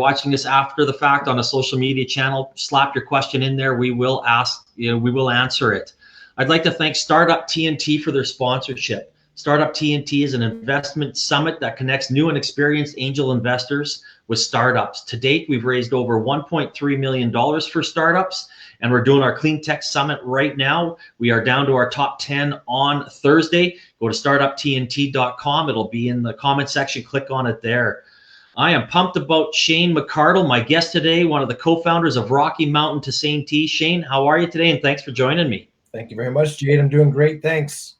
watching this after the fact on a social media channel, slap your question in there. We will answer it. I'd like to thank Startup TNT for their sponsorship. Startup TNT is an investment summit that connects new and experienced angel investors with startups. To date, we've raised over $1.3 million for startups, and we're doing our Clean Tech Summit right now. We are down to our top 10 on Thursday. Go to startuptnt.com. It'll be in the comment section. Click on it there. I am pumped about Shane McCardle, my guest today, one of the co-founders of Rocky Mountain Tisane Tea. Shane, how are you today? And thanks for joining me. Thank you very much, Jade. I'm doing great. Thanks.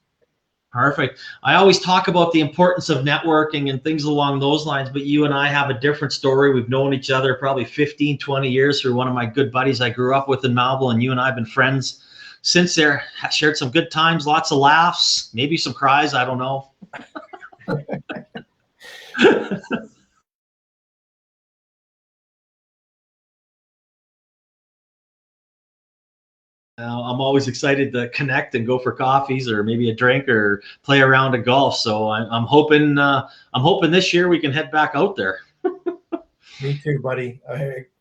Perfect. I always talk about the importance of networking and things along those lines, but you and I have a different story. We've known each other probably 15, 20 years through one of my good buddies I grew up with in Melville, and you and I have been friends since there. Shared some good times, lots of laughs, maybe some cries, I don't know. I'm always excited to connect and go for coffees or maybe a drink or play around of golf. So I'm hoping this year we can head back out there. Me too, buddy.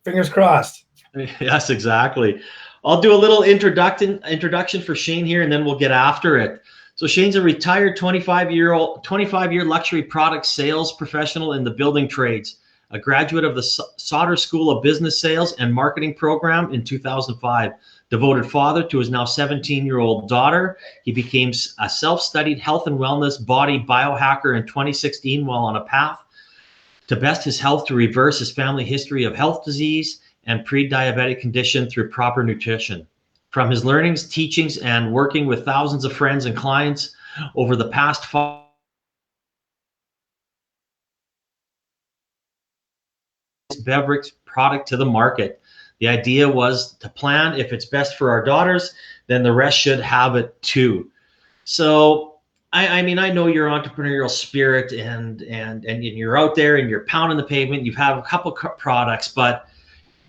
Fingers crossed. Yes, exactly. I'll do a little introduction for Shane here, and then we'll get after it. So Shane's a retired 25-year luxury product sales professional in the building trades, a graduate of the Sauder School of Business Sales and Marketing program in 2005. Devoted father to his now 17-year-old daughter. He became a self-studied health and wellness body biohacker in 2016 while on a path to best his health to reverse his family history of health disease and pre-diabetic condition through proper nutrition. From his learnings, teachings, and working with thousands of friends and clients over the past 5 beverage product to the market. The idea was to plan, if it's best for our daughters, then the rest should have it too. So, I mean, I know your entrepreneurial spirit and you're out there and you're pounding the pavement. You've had a couple products, but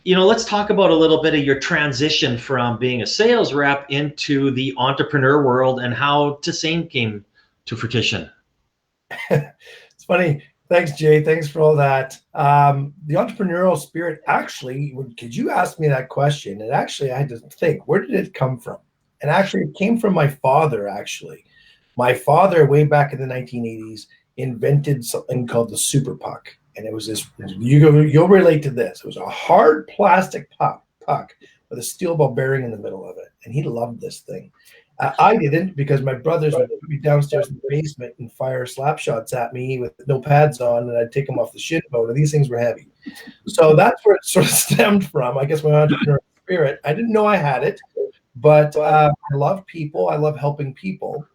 let's talk about a little bit of your transition from being a sales rep into the entrepreneur world and how Tisane came to fruition. It's funny. Thanks, Jay. Thanks for all that. The entrepreneurial spirit, actually, could you ask me that question? And actually, I had to think, where did it come from? And actually, it came from my father, actually. My father, way back in the 1980s, invented something called the Super Puck. And it was this, you'll relate to this. It was a hard plastic puck with a steel ball bearing in the middle of it. And he loved this thing. I didn't, because my brothers would be downstairs in the basement and fire slap shots at me with no pads on, and I'd take them off the shin bone, and these things were heavy. So that's where it sort of stemmed from, I guess, my entrepreneurial spirit. I didn't know I had it, but I love people. I love helping people.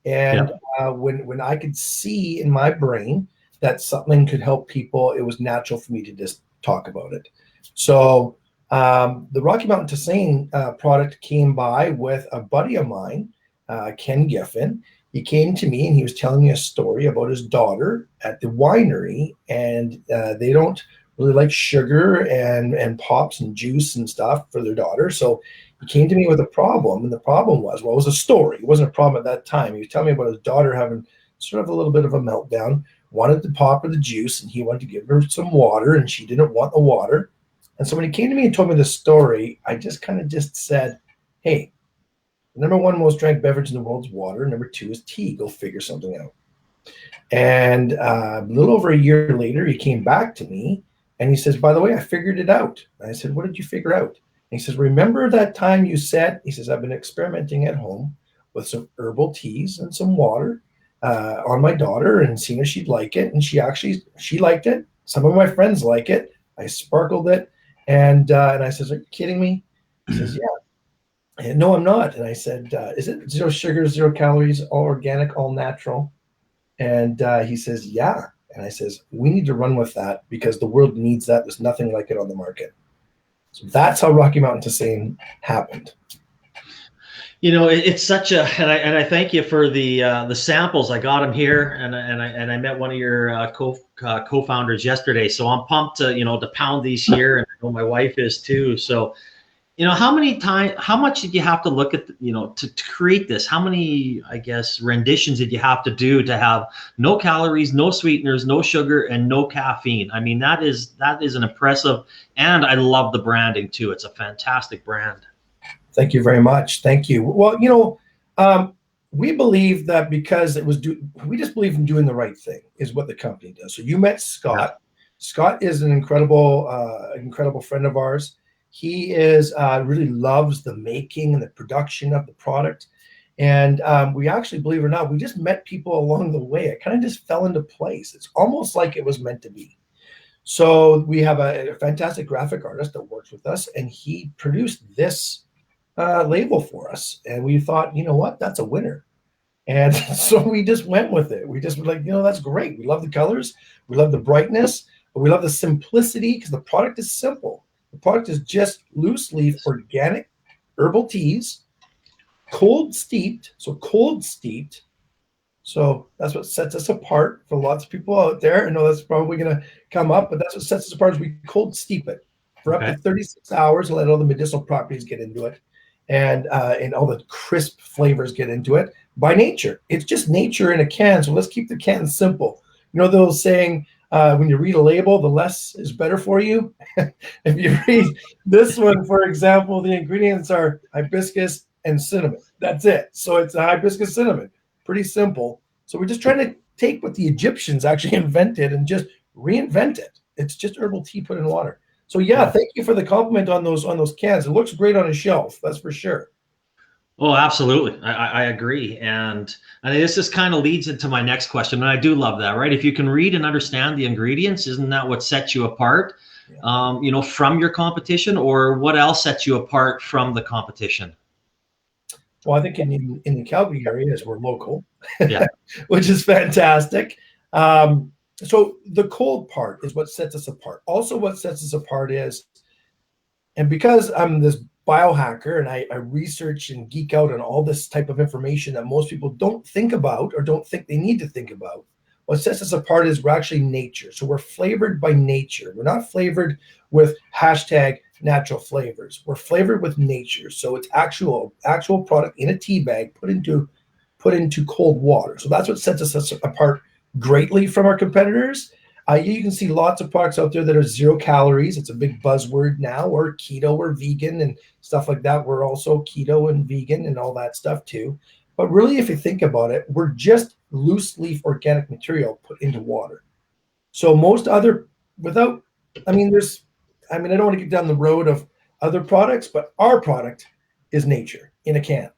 And when I could see in my brain that something could help people, it was natural for me to just talk about it. So the Rocky Mountain Tisane product came by with a buddy of mine, Ken Giffen. He came to me and he was telling me a story about his daughter at the winery, and they don't really like sugar and pops and juice and stuff for their daughter. So he came to me with a problem, and the problem was, well, it was a story. It wasn't a problem at that time. He was telling me about his daughter having sort of a little bit of a meltdown, wanted the pop or the juice, and he wanted to give her some water, and she didn't want the water. And so when he came to me and told me this story, I just kind of said, hey, the number one most drank beverage in the world is water. Number two is tea. Go figure something out. And a little over a year later, he came back to me and he says, by the way, I figured it out. And I said, what did you figure out? And he says, remember that time you said, he says, I've been experimenting at home with some herbal teas and some water on my daughter and seeing if she'd like it. And she liked it. Some of my friends like it. I sparkled it. And I says, are you kidding me? He says, yeah. And no, I'm not. And I said, is it 0 sugar, 0 calories, all organic, all natural? And he says, yeah. And I says, we need to run with that because the world needs that. There's nothing like it on the market. So that's how Rocky Mountain Tisane happened. It's such a, and I thank you for the samples. I got them here, and I met one of your co-founders yesterday. So I'm pumped to to pound these here, and I know my wife is too. So how much did you have to look at, to create this? How many, I guess, renditions did you have to do to have no calories, no sweeteners, no sugar, and no caffeine? I mean, that is an impressive, and I love the branding too. It's a fantastic brand. Thank you very much. Thank you. Well, we believe that because we just believe in doing the right thing is what the company does. So you met Yeah. Scott. Scott is an incredible friend of ours. He is really loves the making and the production of the product. And we actually, believe it or not, we just met people along the way. It kind of just fell into place. It's almost like it was meant to be. So we have a fantastic graphic artist that works with us, and he produced this label for us. And we thought, you know what, that's a winner. And so we just went with it. We just were like, that's great. We love the colors. We love the brightness. But we love the simplicity because the product is simple. The product is just loose leaf organic herbal teas, cold steeped. So that's what sets us apart from lots of people out there. I know that's probably going to come up, but that's what sets us apart is we cold steep it for up Okay. to 36 hours and let all the medicinal properties get into it and all the crisp flavors get into it by nature. It's just nature in a can. So let's keep the can simple. You know, those saying, when you read a label, the less is better for you. If you read this one, for example, the ingredients are hibiscus and cinnamon. That's it. So it's a hibiscus cinnamon. Pretty simple. So we're just trying to take what the Egyptians actually invented and just reinvent it. It's just herbal tea put in water. So yeah, thank you for the compliment on those cans. It looks great on a shelf, that's for sure. Oh, absolutely. I agree. And this just kind of leads into my next question. And I do love that, right? If you can read and understand the ingredients, isn't that what sets you apart, Yeah. from your competition, or what else sets you apart from the competition? Well, I think in the Calgary area, as we're local, Yeah. which is fantastic. So the cold part is what sets us apart. Also, what sets us apart is, and because I'm this biohacker and I research and geek out on all this type of information that most people don't think about or don't think they need to think about, what sets us apart is we're actually nature. So we're flavored by nature. We're not flavored with hashtag natural flavors. We're flavored with nature. So it's actual product in a tea bag put into cold water. So that's what sets us apart greatly from our competitors. You can see lots of products out there that are 0 calories. It's a big buzzword now, or keto or vegan and stuff like that. We're also keto and vegan and all that stuff too. But really, if you think about it, we're just loose leaf organic material put into water. So most other, without, I mean, I don't want to get down the road of other products, but our product is nature in a can.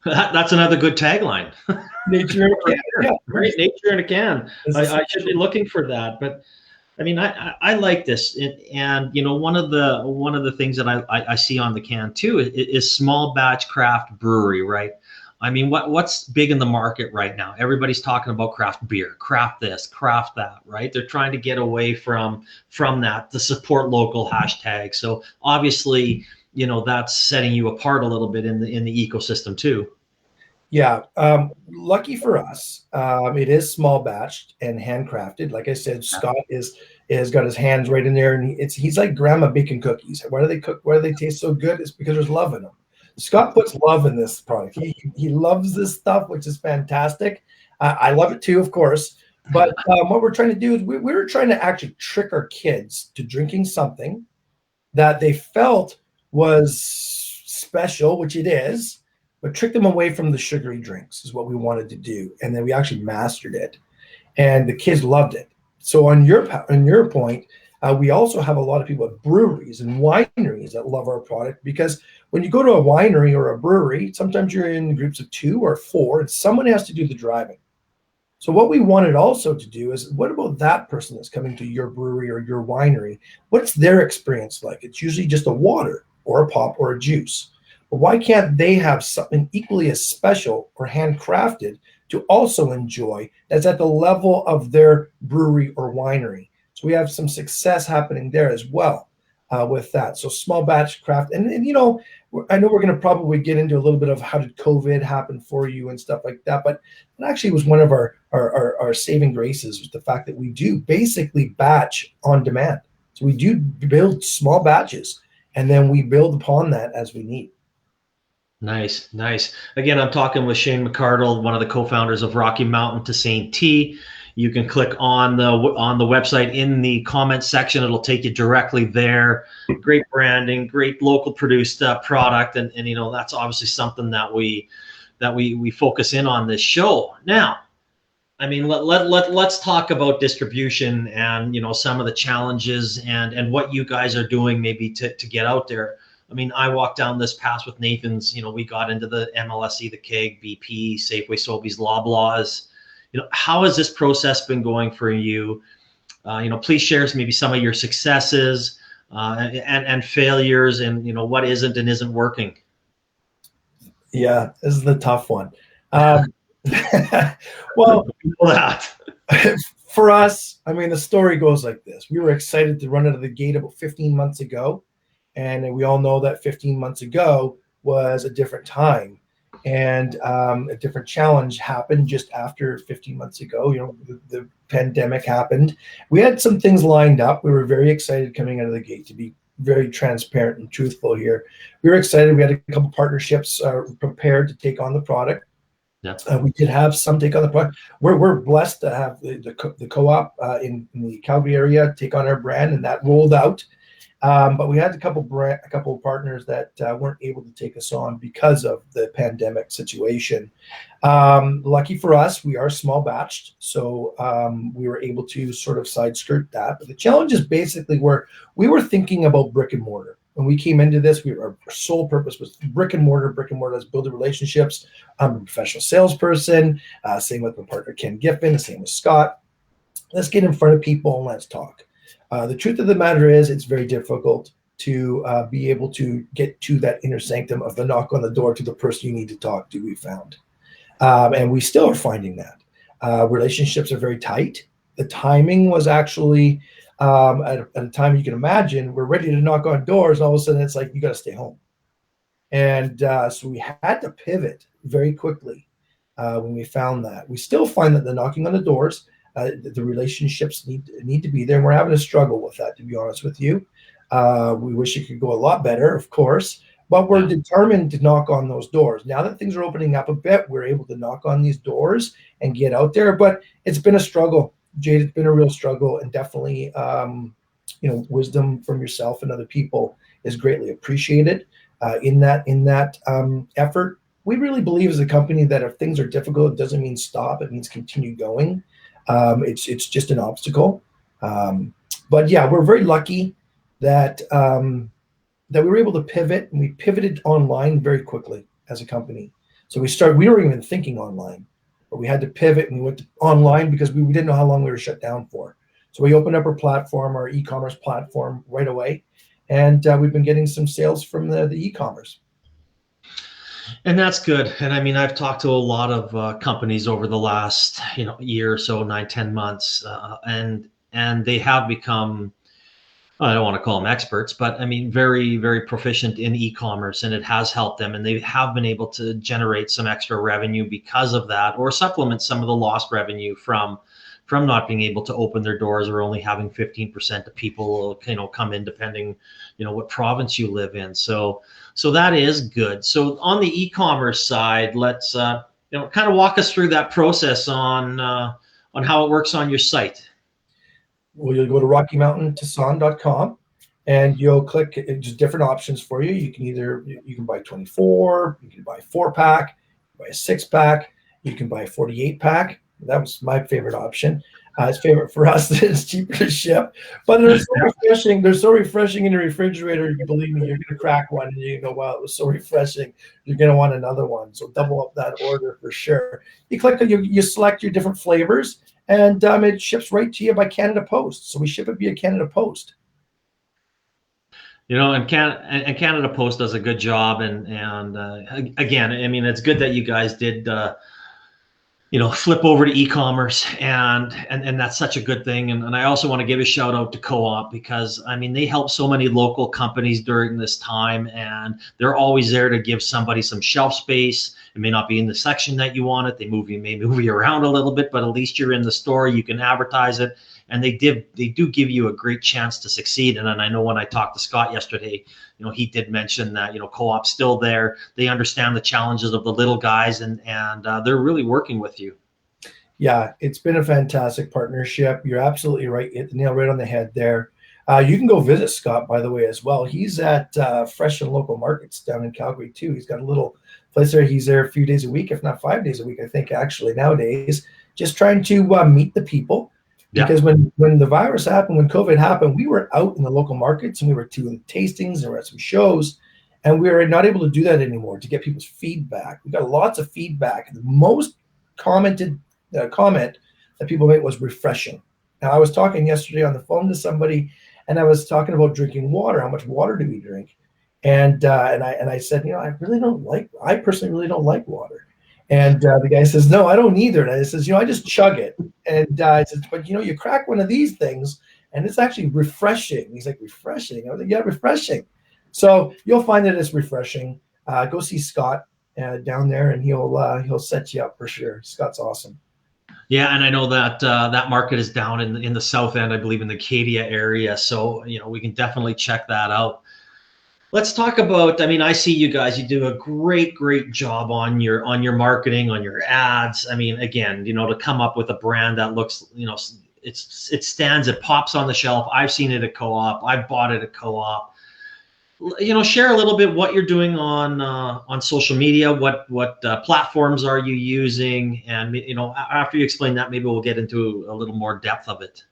That's another good tagline. Nature in a can. Yeah. Right, nature in a can. This I is should be looking for that. But I mean, I like this, and one of the things that I see on the can too is small batch craft brewery, right? I mean, what's big in the market right now? Everybody's talking about craft beer, craft this, craft that, right? They're trying to get away from that, the support local hashtag. So obviously, that's setting you apart a little bit in the ecosystem too. Yeah, lucky for us, it is small batched and handcrafted. Like I said, Scott is got his hands right in there, and he's like grandma baking cookies. Why do they cook? Why do they taste so good? It's because there's love in them. Scott puts love in this product. He loves this stuff, which is fantastic. I love it too, of course. But what we're trying to do is we were trying to actually trick our kids to drinking something that they felt was special, which it is, but trick them away from the sugary drinks is what we wanted to do. And then we actually mastered it, and the kids loved it. So on your point, we also have a lot of people at breweries and wineries that love our product, because when you go to a winery or a brewery, sometimes you're in groups of 2 or 4, and someone has to do the driving. So what we wanted also to do is, what about that person that's coming to your brewery or your winery? What's their experience like? It's usually just a water or a pop or a juice. But why can't they have something equally as special or handcrafted to also enjoy that's at the level of their brewery or winery? So we have some success happening there as well with that. So small batch craft. And I know we're going to probably get into a little bit of how did COVID happen for you and stuff like that. But it actually was one of our saving graces, was the fact that we do basically batch on demand. So we do build small batches, and then we build upon that as we need. Nice, nice. Again, I'm talking with Shane McCardle, one of the co-founders of Rocky Mountain Tisane Tea. You can click on the website in the comment section. It'll take you directly there. Great branding, great local produced product, and you know that's obviously something that we focus in on this show. Now, I mean, let's talk about distribution and you know some of the challenges and what you guys are doing maybe to get out there. I mean, I walked down this path with Nathan's. You know, we got into the MLSE, the Keg, BP, Safeway, Sobeys, Loblaws. You know, how has this process been going for you? You know, please share maybe some of your successes and failures, and you know what isn't and isn't working. Yeah, this is the tough one. Well, for us, I mean, the story goes like this. We were excited to run out of the gate about 15 months ago. And we all know that 15 months ago was a different time, and a different challenge happened just after 15 months ago. You know, the pandemic happened. We had some things lined up. We were very excited coming out of the gate, to be very transparent and truthful here. We were excited. We had a couple partnerships prepared to take on the product. Yeah. We did have some take on the product. We're blessed to have the co-op in the Calgary area take on our brand, and that rolled out. But we had a couple of partners that weren't able to take us on because of the pandemic situation. Lucky for us, we are small batched, so we were able to sort of side skirt that. But the challenges basically were we were thinking about brick and mortar. When we came into this, our sole purpose was brick and mortar. Brick and mortar, let's build the relationships. I'm a professional salesperson. Same with my partner Ken Giffen. The same with Scott. Let's get in front of people and let's talk. The truth of the matter is it's very difficult to be able to get to that inner sanctum of the knock on the door to the person you need to talk to, we found. And we still are finding that. Relationships are very tight. The timing was actually at a time you can imagine, we're ready to knock on doors, and all of a sudden it's like, you got to stay home. And so we had to pivot very quickly when we found that. We still find that the knocking on the doors, the relationships need to be there. And we're having a struggle with that, to be honest with you. We wish it could go a lot better, of course, but we're determined to knock on those doors. Now that things are opening up a bit, we're able to knock on these doors and get out there. But it's been a struggle, Jade. It's been a real struggle, and definitely, wisdom from yourself and other people is greatly appreciated in that effort. We really believe as a company that if things are difficult, it doesn't mean stop. It means continue going. It's just an obstacle. But yeah, we're very lucky that we were able to pivot, and we pivoted online very quickly as a company. So we weren't even thinking online, but we had to pivot and we went to online because we didn't know how long we were shut down for. So we opened up our platform, our e-commerce platform right away. And we've been getting some sales from the e-commerce. And that's good. And I mean, I've talked to a lot of companies over the last, year or so, 9-10 months, and they have become, I don't want to call them experts, but I mean, very, very proficient in e-commerce, and it has helped them, and they have been able to generate some extra revenue because of that, or supplement some of the lost revenue from not being able to open their doors, or only having 15% of people, come in, depending, what province you live in. So that is good. So on the e-commerce side, let's, kind of walk us through that process on how it works on your site. Well, you'll go to RockyMountainTisane.com, and you'll click just different options for you. You can buy 24, you can buy 4-pack, buy a 6-pack, you can buy a 48-pack. That was my favorite option. It's favorite for us. It's cheaper to ship, but they're so refreshing. They're so refreshing in the refrigerator. You believe me, you're going to crack one and you go, wow, it was so refreshing. You're going to want another one. So double up that order for sure. You click, you select your different flavors, and it ships right to you by Canada Post. So we ship it via Canada Post. And Canada Post does a good job. And again, I mean, it's good that you guys did, flip over to e-commerce, and that's such a good thing. And I also want to give a shout out to Co-op, because I mean, they help so many local companies during this time, and they're always there to give somebody some shelf space. It may not be in the section that you want it. They may move you around a little bit, but at least you're in the store. You can advertise it. and they do give you a great chance to succeed. And then I know when I talked to Scott yesterday, he did mention that Co-op's still there. They understand the challenges of the little guys, and they're really working with you. Yeah, it's been a fantastic partnership. You're absolutely right. You hit the nail right on the head there. You can go visit Scott, by the way, as well. He's at Fresh and Local Markets down in Calgary, too. He's got a little place there. He's there a few days a week, if not 5 days a week, I think, actually, nowadays, just trying to meet the people. Because when the virus happened, when COVID happened, we were out in the local markets and we were doing tastings and we were at some shows, and we were not able to do that anymore to get people's feedback. We got lots of feedback. The most commented comment that people made was refreshing. Now, I was talking yesterday on the phone to somebody, and I was talking about drinking water. How much water do we drink? And I said, I personally really don't like water. And the guy says, no, I don't either. And I says, I just chug it. And I said, but you crack one of these things, and it's actually refreshing. He's like, refreshing? I was like, yeah, refreshing. So you'll find that it's refreshing. Go see Scott down there, and he'll set you up for sure. Scott's awesome. Yeah, and I know that that market is down in the south end, I believe, in the Acadia area. So we can definitely check that out. Let's talk about. I mean, I see you guys. You do a great job on your marketing, on your ads. I mean, again, to come up with a brand that looks, it stands, it pops on the shelf. I've seen it at Co-op. I've bought it at Co-op. Share a little bit what you're doing on social media. What platforms are you using? And after you explain that, maybe we'll get into a little more depth of it.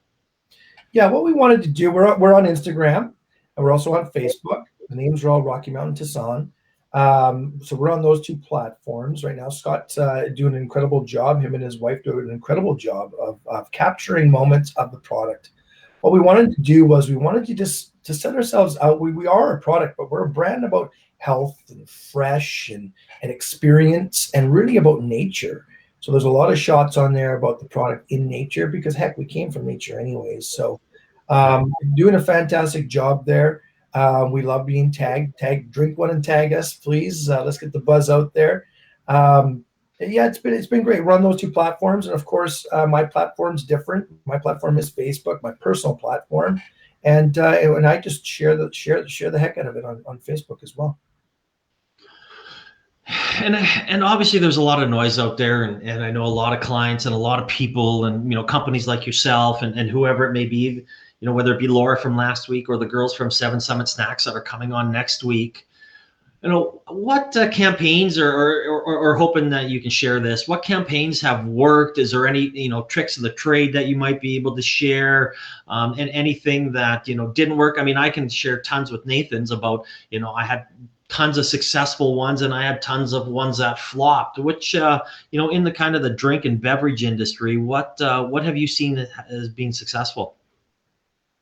Yeah, what we wanted to do, we're on Instagram, and we're also on Facebook. The names are all Rocky Mountain Tisane. So we're on those two platforms right now. Scott's doing an incredible job. Him and his wife do an incredible job of capturing moments of the product. What we wanted to do was we wanted to just to set ourselves out. We are a product, but we're a brand about health and fresh and experience and really about nature. So there's a lot of shots on there about the product in nature because, heck, we came from nature anyways. So doing a fantastic job there. We love being tagged. Drink one and tag us, please. Let's get the buzz out there. Yeah, it's been great. We're on those two platforms, and of course, my platform's different. My platform is Facebook, my personal platform, and I just share the heck out of it on Facebook as well. And obviously there's a lot of noise out there, and I know a lot of clients and a lot of people and companies like yourself and whoever it may be, whether it be Laura from last week or the girls from Seven Summit Snacks that are coming on next week. What campaigns or hoping that you can share this, what campaigns have worked? Is there any tricks of the trade that you might be able to share, and anything that didn't work? I mean, I can share tons with Nathan's about I had tons of successful ones and I had tons of ones that flopped, which in the kind of the drink and beverage industry, what have you seen as being successful?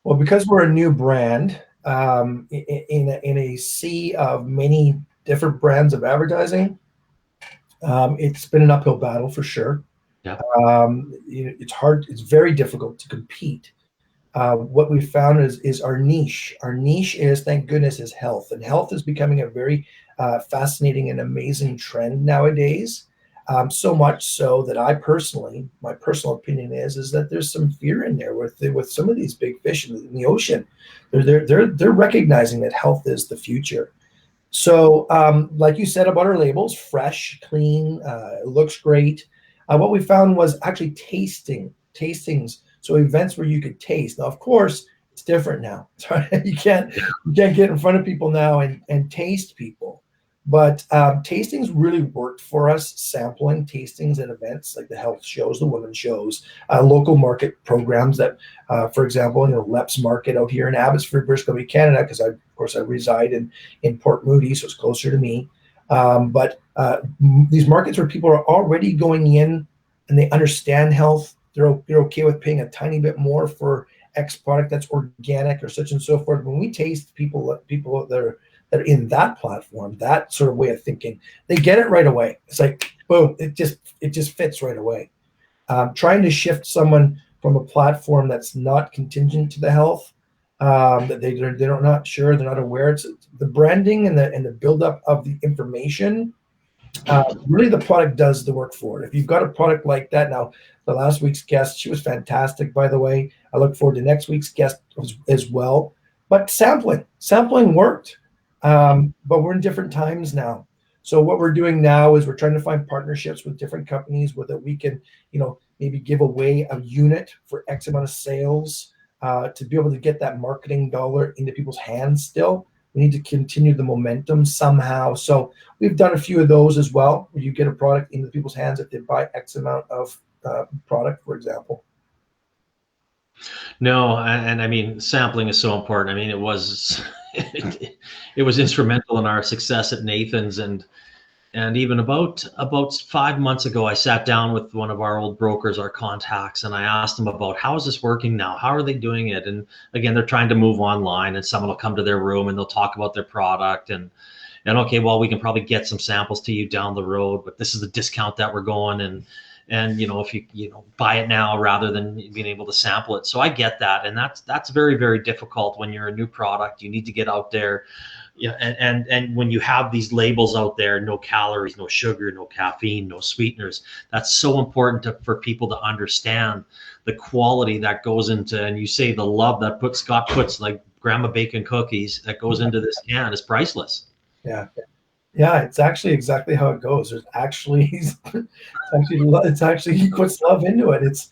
Well, because we're a new brand, in a sea of many different brands of advertising, it's been an uphill battle for sure. Yeah. It's hard. It's very difficult to compete. What we found is our niche. Our niche is, thank goodness, is health, and health is becoming a very fascinating and amazing trend nowadays. So much so that my personal opinion is that there's some fear in there with some of these big fish in the ocean. They're recognizing that health is the future. So, like you said about our labels, fresh, clean, it looks great. What we found was actually tastings. So events where you could taste. Now, of course, it's different now. You can't get in front of people now and taste people. But tastings really worked for us, sampling tastings at events like the health shows, the women's shows, local market programs that, for example, Leps Market out here in Abbotsford, British Columbia, Canada, because of course I reside in Port Moody, so it's closer to me. But these markets where people are already going in and they understand health, they're okay with paying a tiny bit more for X product that's organic or such and so forth. When we taste people that are in that platform, that sort of way of thinking, they get it right away. It's like, boom, it just fits right away. Trying to shift someone from a platform that's not contingent to the health, that they're not sure, they're not aware. It's the branding and the buildup of the information Really, the product does the work for it. If you've got a product like that, now the last week's guest, she was fantastic, by the way. I look forward to next week's guest as well. But sampling worked. But we're in different times now. So what we're doing now is we're trying to find partnerships with different companies where that we can, maybe give away a unit for X amount of sales to be able to get that marketing dollar into people's hands still. We need to continue the momentum somehow. So we've done a few of those as well, where you get a product into people's hands if they buy X amount of product, for example. No, and I mean, sampling is so important. I mean, it was it was instrumental in our success at Nathan's, and even about 5 months ago, I sat down with one of our old brokers, our contacts, and I asked them about how is this working now? How are they doing it? And again, they're trying to move online, and someone will come to their room and they'll talk about their product and okay, well, we can probably get some samples to you down the road, but this is the discount that we're going, and if you buy it now rather than being able to sample it. So I get that, and that's very, very difficult when you're a new product. You need to get out there. Yeah, and when you have these labels out there, no calories, no sugar, no caffeine, no sweeteners, that's so important for people to understand the quality that goes into, and you say the love that Scott puts, like grandma bacon cookies, that goes into this can is priceless. Yeah. Yeah, it's actually exactly how it goes. There's actually, it's actually he puts love into it. It's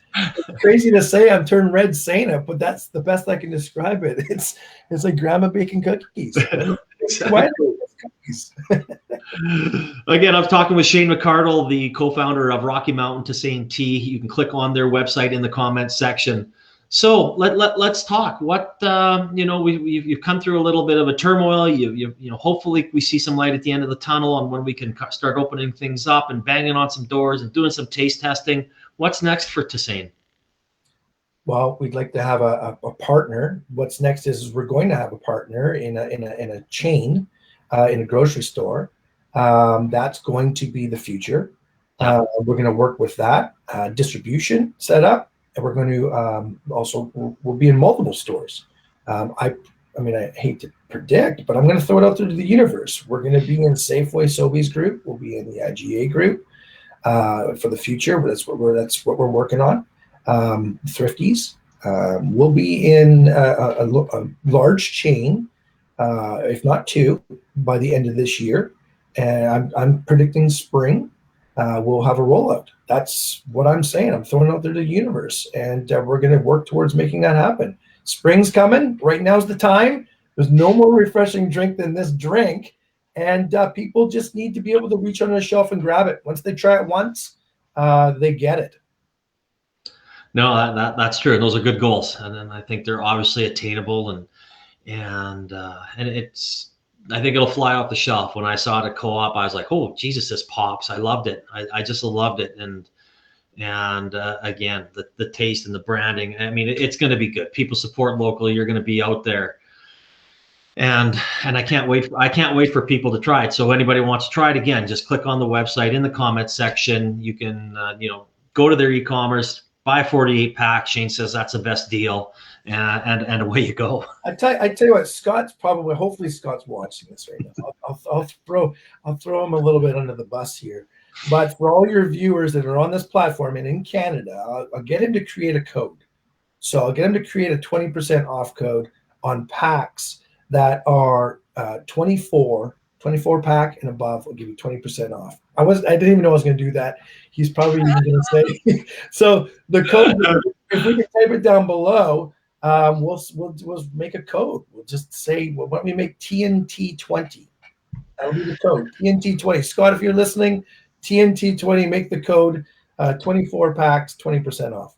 crazy to say I'm turned red saying it, but that's the best I can describe it. It's like grandma baking cookies. Why cookies? Again, I'm talking with Shane McCardle, the co-founder of Rocky Mountain Tisane Tea. You can click on their website in the comments section. So let's talk. What you've come through a little bit of a turmoil. You hopefully we see some light at the end of the tunnel on when we can start opening things up and banging on some doors and doing some taste testing. What's next for Tisane? Well, we'd like to have a partner. What's next is we're going to have a partner in a chain, in a grocery store. That's going to be the future. We're going to work with that distribution setup. And we're going to we'll be in multiple stores. I hate to predict, but I'm going to throw it out there to the universe. We're going to be in Safeway Sobeys group. We'll be in the IGA group for the future. That's what we're working on. Thrifties. We'll be in a large chain, if not two, by the end of this year. And I'm predicting spring. We'll have a rollout. That's what I'm saying. I'm throwing it out there to the universe, and we're going to work towards making that happen. Spring's coming. Right now's the time. There's no more refreshing drink than this drink, and people just need to be able to reach on a shelf and grab it. Once they try it once, they get it. No, that's true. And those are good goals, and then I think they're obviously attainable, and it's. I think it'll fly off the shelf. When I saw it at Co-op, I was like, "Oh, Jesus, this pops!" I loved it. I just loved it, and again, the taste and the branding. I mean, it's going to be good. People support locally. You're going to be out there, and I can't wait. I can't wait for people to try it. So anybody who wants to try it again, just click on the website in the comments section. You can go to their e-commerce, buy a 48 pack. Shane says that's the best deal. And away you go. I tell you what, hopefully Scott's watching this right now. I'll throw him a little bit under the bus here. But for all your viewers that are on this platform and in Canada, I'll get him to create a code. So I'll get him to create a 20% off code on packs that are 24 pack and above. I'll give you 20% off. I didn't even know I was going to do that. He's probably even going to say. So the code, if we can type it down below. We'll make a code. We'll just say, why don't we make TNT20? That'll be the code, TNT20. Scott, if you're listening, TNT20, make the code, 24 packs, 20% off.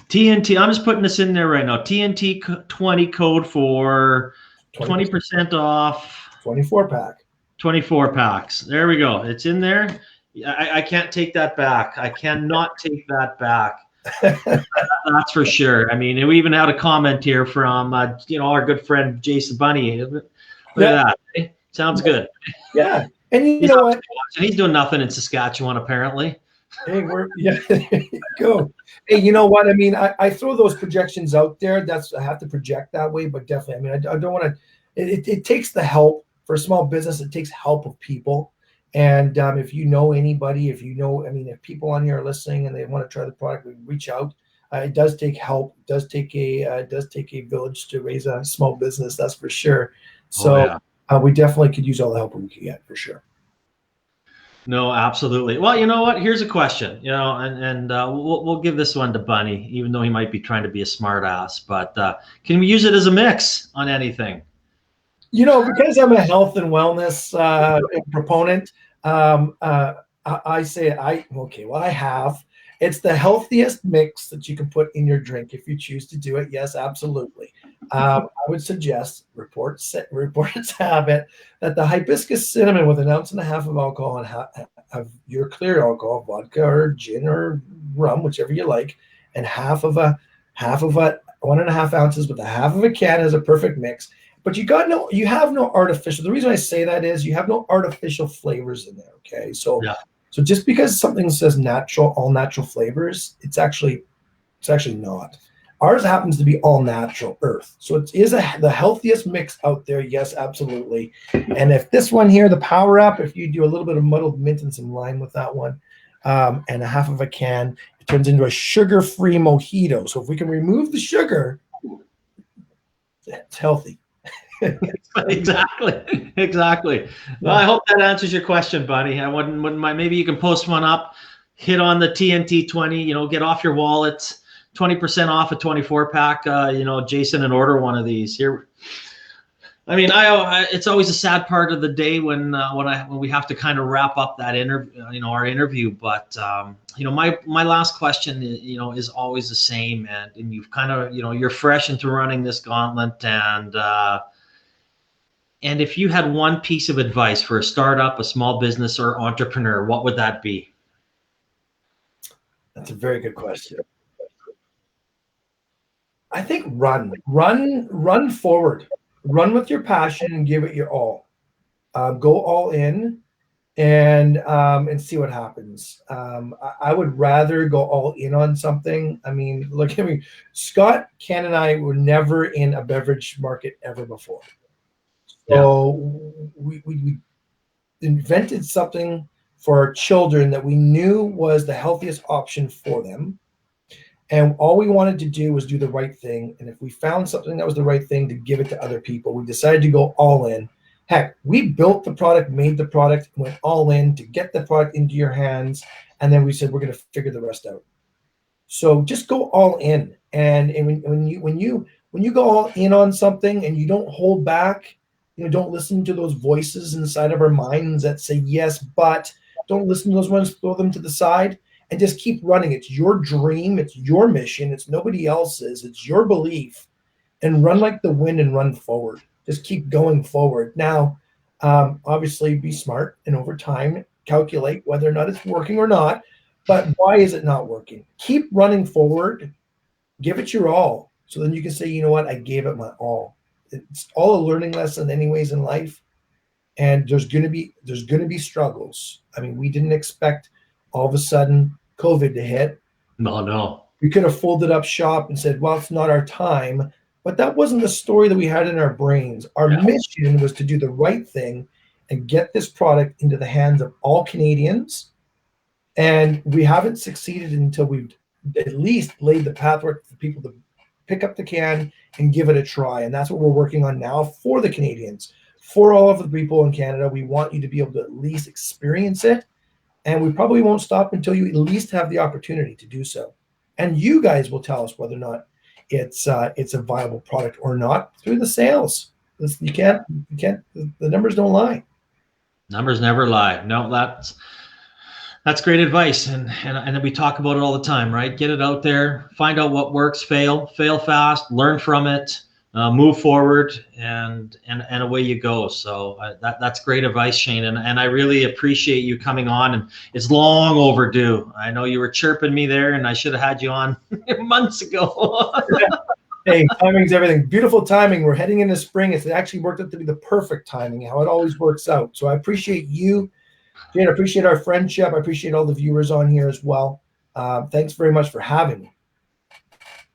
TNT, I'm just putting this in there right now. TNT20 code for 20% off. 24 pack. 24 packs. There we go. It's in there. I can't take that back. I cannot take that back. That's for sure. I mean, we even had a comment here from our good friend Jason Bunny. Look at that. Eh? Sounds good. Yeah, and you know what? He's doing nothing in Saskatchewan apparently. Hey, there you go. Hey, you know what? I mean, I throw those projections out there. I have to project that way, but definitely. I mean, I don't want to. It takes the help for a small business. It takes help of people. And if you know anybody, if people on here are listening and they want to try the product, we reach out. It does take help. It does take a village to raise a small business. That's for sure. Oh So yeah. we definitely could use all the help we can get, for sure. No, absolutely. Well, you know what? Here's a question. And we'll give this one to Bunny, even though he might be trying to be a smart ass. But can we use it as a mix on anything? Because I'm a health and wellness proponent, I say I have. It's the healthiest mix that you can put in your drink if you choose to do it. Yes, absolutely. I would suggest reports have it that the hibiscus cinnamon with 1.5 ounces of alcohol and of your clear alcohol, vodka or gin or rum, whichever you like, and half of a 1.5 ounces with a half of a can is a perfect mix. But you have no artificial. The reason I say that is you have no artificial flavors in there. Okay, so Yeah. just because something says natural, all natural flavors, it's actually not. Ours happens to be all natural earth, so it is the healthiest mix out there. Yes, absolutely. And if this one here, the Power Up, if you do a little bit of muddled mint and some lime with that one, and a half of a can, it turns into a sugar-free mojito. So if we can remove the sugar, it's healthy. Exactly. Well, I hope that answers your question, buddy. I wouldn't mind. Maybe you can post one up, hit on the TNT 20, get off your wallet, 20% off a 24 pack, Jason, and order one of these here. I mean, it's always a sad part of the day when we have to kind of wrap up that our interview. But my last question, is always the same, and you've kind of, you're fresh into running this gauntlet, and if you had one piece of advice for a startup, a small business, or entrepreneur, what would that be? That's a very good question. I think run forward, run with your passion and give it your all. Go all in and see what happens. I would rather go all in on something. I mean, look at me. Scott, Ken, and I were never in a beverage market ever before. So we invented something for our children that we knew was the healthiest option for them. And all we wanted to do was do the right thing. And if we found something that was the right thing, to give it to other people. We decided to go all in. Heck, we built the product, made the product, went all in to get the product into your hands. And then we said, we're going to figure the rest out. So just go all in. And when you go all in on something and you don't hold back, don't listen to those voices inside of our minds that say yes, but don't listen to those ones, throw them to the side and just keep running. It's your dream. It's your mission. It's nobody else's. It's your belief, and run like the wind and run forward. Just keep going forward. Now, obviously be smart and over time, calculate whether or not it's working or not, but why is it not working? Keep running forward, give it your all. So then you can say, you know what? I gave it my all. It's all a learning lesson anyways in life. And there's going to be struggles. I mean, we didn't expect all of a sudden COVID to hit. No. We could have folded up shop and said, well, it's not our time. But that wasn't the story that we had in our brains. Our mission was to do the right thing and get this product into the hands of all Canadians. And we haven't succeeded until we've at least laid the pathwork for people to pick up the can and give it a try. And that's what we're working on now for the Canadians. For all of the people in Canada, we want you to be able to at least experience it. And we probably won't stop until you at least have the opportunity to do so. And you guys will tell us whether or not it's a viable product or not through the sales. You can't. The numbers don't lie. Numbers never lie. No, that's great advice, and we talk about it all the time, right? Get it out there, find out what works, fail fast, learn from it, move forward, and away you go. So that's great advice, Shane, and I really appreciate you coming on. And it's long overdue. I know you were chirping me there, and I should have had you on months ago. Hey, timing's everything. Beautiful timing. We're heading into spring. It's actually worked out to be the perfect timing, how it always works out. So I appreciate you, Jane. I appreciate our friendship. I appreciate all the viewers on here as well. Thanks very much for having me.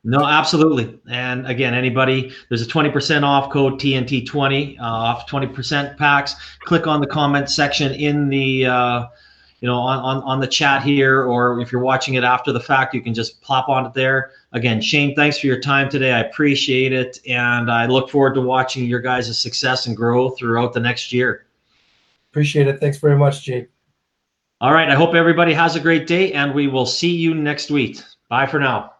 No, absolutely. And again, anybody, there's a 20% off code TNT20 off 20% packs. Click on the comment section in the on the chat here, or if you're watching it after the fact, you can just plop on it there. Again, Shane, thanks for your time today. I appreciate it, and I look forward to watching your guys' success and growth throughout the next year. Appreciate it. Thanks very much, Jay. All right, I hope everybody has a great day, and we will see you next week. Bye for now.